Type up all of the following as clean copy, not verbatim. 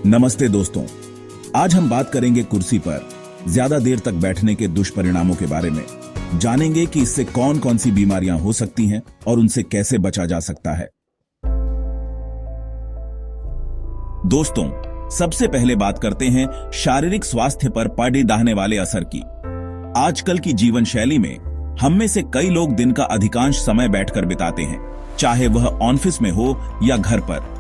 नमस्ते दोस्तों, आज हम बात करेंगे कुर्सी पर ज्यादा देर तक बैठने के दुष्परिणामों के बारे में। जानेंगे कि इससे कौन कौन सी बीमारियां हो सकती हैं और उनसे कैसे बचा जा सकता है। दोस्तों, सबसे पहले बात करते हैं शारीरिक स्वास्थ्य पर पड़े दाहने वाले असर की। आजकल की जीवन शैली में हम में से कई लोग दिन का अधिकांश समय बैठकर बिताते हैं, चाहे वह ऑफिस में हो या घर पर।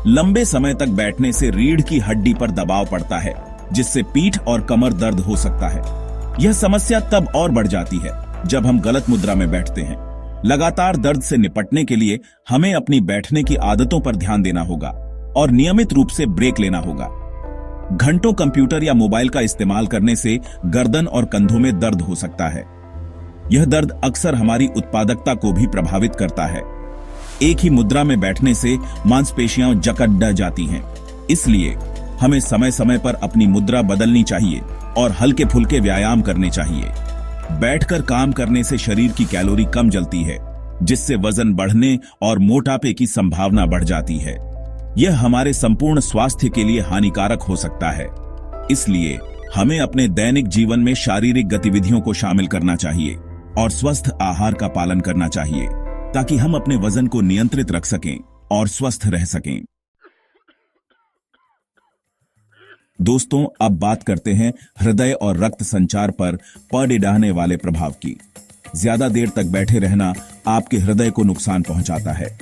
लंबे समय तक बैठने से रीढ़ की हड्डी पर दबाव पड़ता है, जिससे पीठ और कमर दर्द हो सकता है। यह समस्या तब और बढ़ जाती है जब हम गलत मुद्रा में बैठते हैं। लगातार दर्द से निपटने के लिए हमें अपनी बैठने की आदतों पर ध्यान देना होगा और नियमित रूप से ब्रेक लेना होगा। घंटों कंप्यूटर या मोबाइल का इस्तेमाल करने से गर्दन और कंधों में दर्द हो सकता है। यह दर्द अक्सर हमारी उत्पादकता को भी प्रभावित करता है। एक ही मुद्रा में बैठने से मांसपेशियां जकड़ जाती हैं, इसलिए हमें समय समय पर अपनी मुद्रा बदलनी चाहिए और हल्के फुल्के व्यायाम करने चाहिए। बैठकर काम करने से शरीर की कैलोरी कम जलती है, जिससे वजन बढ़ने और मोटापे की संभावना बढ़ जाती है। यह हमारे संपूर्ण स्वास्थ्य के लिए हानिकारक हो सकता है। इसलिए हमें अपने दैनिक जीवन में शारीरिक गतिविधियों को शामिल करना चाहिए और स्वस्थ आहार का पालन करना चाहिए, ताकि हम अपने वजन को नियंत्रित रख सकें और स्वस्थ रह सकें। दोस्तों, अब बात करते हैं हृदय और रक्त संचार पर पड़े रहने वाले प्रभाव की। ज्यादा देर तक बैठे रहना आपके हृदय को नुकसान पहुंचाता है।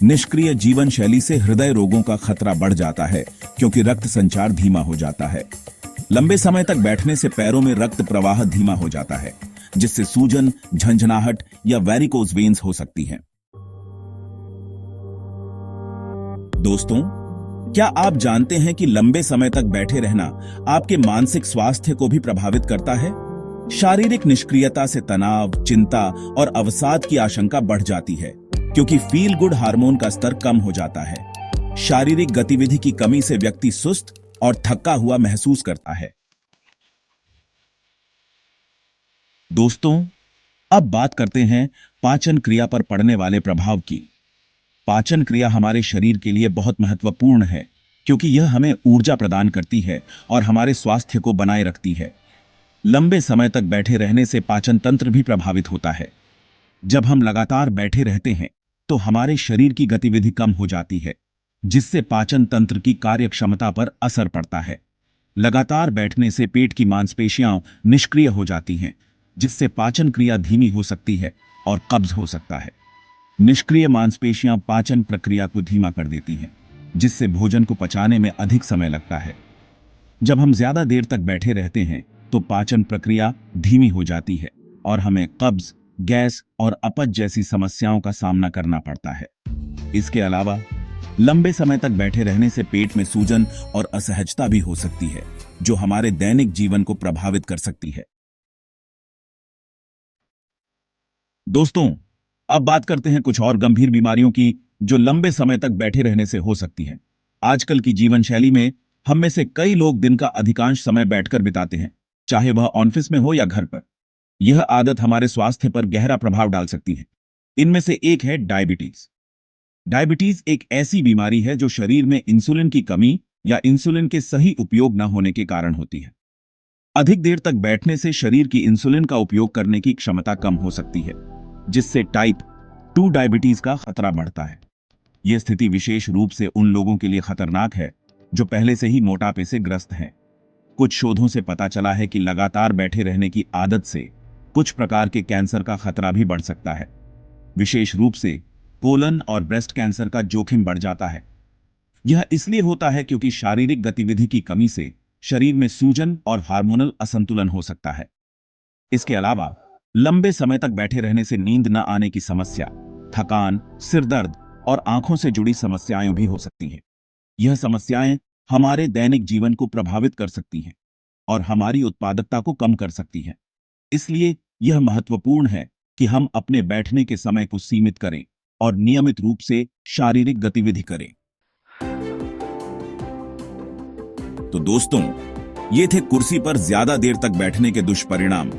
निष्क्रिय जीवन शैली से हृदय रोगों का खतरा बढ़ जाता है, क्योंकि रक्त संचार धीमा हो जाता है। लंबे समय तक बैठने से पैरों में रक्त प्रवाह धीमा हो जाता है, जिससे सूजन, झंझनाहट या वेरिकोज वेन्स हो सकती हैं। दोस्तों, क्या आप जानते हैं कि लंबे समय तक बैठे रहना आपके मानसिक स्वास्थ्य को भी प्रभावित करता है? शारीरिक निष्क्रियता से तनाव, चिंता और अवसाद की आशंका बढ़ जाती है, क्योंकि फील गुड हार्मोन का स्तर कम हो जाता है। शारीरिक गतिविधि की कमी से व्यक्ति सुस्त और थका हुआ महसूस करता है। दोस्तों, अब बात करते हैं पाचन क्रिया पर पड़ने वाले प्रभाव की। पाचन क्रिया हमारे शरीर के लिए बहुत महत्वपूर्ण है, क्योंकि यह हमें ऊर्जा प्रदान करती है और हमारे स्वास्थ्य को बनाए रखती है। लंबे समय तक बैठे रहने से पाचन तंत्र भी प्रभावित होता है। जब हम लगातार बैठे रहते हैं तो हमारे शरीर की गतिविधि कम हो जाती है, जिससे पाचन तंत्र की कार्यक्षमता पर असर पड़ता है। लगातार बैठने से पेट की मांसपेशियां निष्क्रिय हो जाती हैं, जिससे पाचन क्रिया धीमी हो सकती है और कब्ज हो सकता है। निष्क्रिय मांसपेशियां पाचन प्रक्रिया को धीमा कर देती हैं, जिससे भोजन को पचाने में अधिक समय लगता है। जब हम ज्यादा देर तक बैठे रहते हैं तो पाचन प्रक्रिया धीमी हो जाती है और हमें कब्ज, गैस और अपच जैसी समस्याओं का सामना करना पड़ता है। इसके अलावा लंबे समय तक बैठे रहने से पेट में सूजन और असहजता भी हो सकती है, जो हमारे दैनिक जीवन को प्रभावित कर सकती है। दोस्तों, अब बात करते हैं कुछ और गंभीर बीमारियों की जो लंबे समय तक बैठे रहने से हो सकती हैं। आजकल की जीवन शैली में हम में से कई लोग दिन का अधिकांश समय बैठकर बिताते हैं, चाहे वह ऑफिस में हो या घर पर। यह आदत हमारे स्वास्थ्य पर गहरा प्रभाव डाल सकती है। इनमें से एक है डायबिटीज। डायबिटीज एक ऐसी बीमारी है जो शरीर में इंसुलिन की कमी या इंसुलिन के सही उपयोग न होने के कारण होती है। अधिक देर तक बैठने से शरीर की इंसुलिन का उपयोग करने की क्षमता कम हो सकती है, जिससे टाइप 2 डायबिटीज का खतरा बढ़ता है। यह स्थिति विशेष रूप से उन लोगों के लिए खतरनाक है जो पहले से ही मोटापे से ग्रस्त हैं। कुछ शोधों से पता चला है कि लगातार बैठे रहने की आदत से कुछ प्रकार के कैंसर का खतरा भी बढ़ सकता है। विशेष रूप से कोलन और ब्रेस्ट कैंसर का जोखिम बढ़ जाता है। यह इसलिए होता है क्योंकि शारीरिक गतिविधि की कमी से शरीर में सूजन और हार्मोनल असंतुलन हो सकता है। इसके अलावा लंबे समय तक बैठे रहने से नींद न आने की समस्या, थकान, सिर दर्द और आंखों से जुड़ी समस्याएं भी हो सकती हैं। यह समस्याएं हमारे दैनिक जीवन को प्रभावित कर सकती हैं और हमारी उत्पादकता को कम कर सकती हैं। इसलिए यह महत्वपूर्ण है कि हम अपने बैठने के समय को सीमित करें और नियमित रूप से शारीरिक गतिविधि करें। तो दोस्तों, ये थे कुर्सी पर ज्यादा देर तक बैठने के दुष्परिणाम।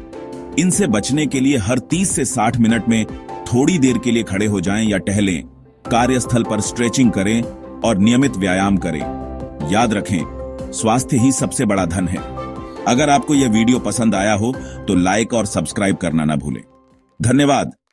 इनसे बचने के लिए हर 30 से 60 मिनट में थोड़ी देर के लिए खड़े हो जाएं या टहलें, कार्यस्थल पर स्ट्रेचिंग करें और नियमित व्यायाम करें। याद रखें, स्वास्थ्य ही सबसे बड़ा धन है। अगर आपको यह वीडियो पसंद आया हो तो लाइक और सब्सक्राइब करना ना भूलें। धन्यवाद।